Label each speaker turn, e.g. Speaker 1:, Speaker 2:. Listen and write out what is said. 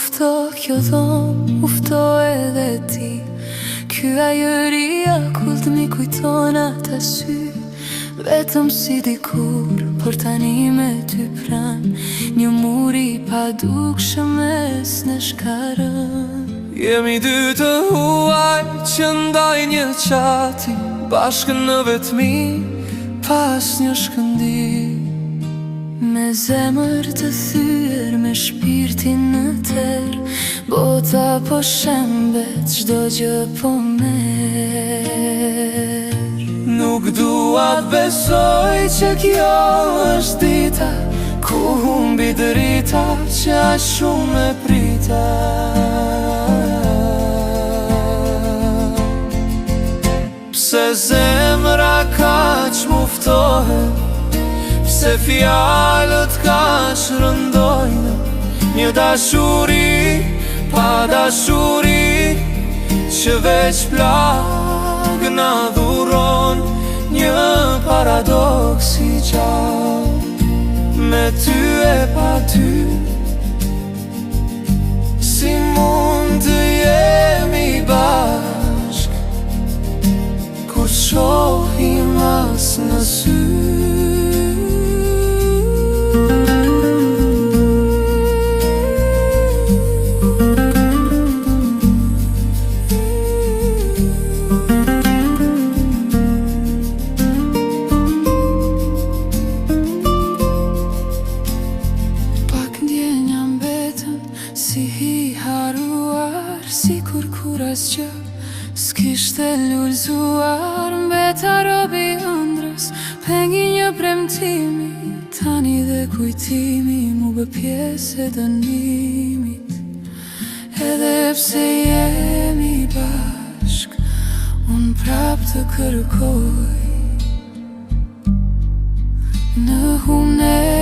Speaker 1: Ufto kjo dhom, ufto edhe ti. Ky ajëria kullt mi kujton ata sy. Vetëm si dikur, por tani me ty pran. Një muri pa dukshëm mes në shkarën.
Speaker 2: Jemi dy të huaj që ndaj një qati, bashkë në vetmi, pas një shkëndi.
Speaker 1: Me zemër të thyer, me shpirtin në ter, bota po shembet, çdo gjë po merr.
Speaker 2: Nuk dua të besoj që kjo është dita ku humbi drita që aq shumë e prita. Pse zemra kaq muftohet, pse fjalët kaq rëndojnë. Një dashuri pa dashuri që veç plagë na dhuron. Një paradoks I gjallë, me ty e pa ty. Si mund të jemi bashk kur shohim as në sy.
Speaker 1: Si hi haruar, si kur asgjë s'kishte lullzuar. Mbeta robi ëndrës, pengi një premtimi. Tani dhe kujtimi mu bë pjesë e dënimit. Edhe pse jemi bashk, unë prap të kërkoj. Në humne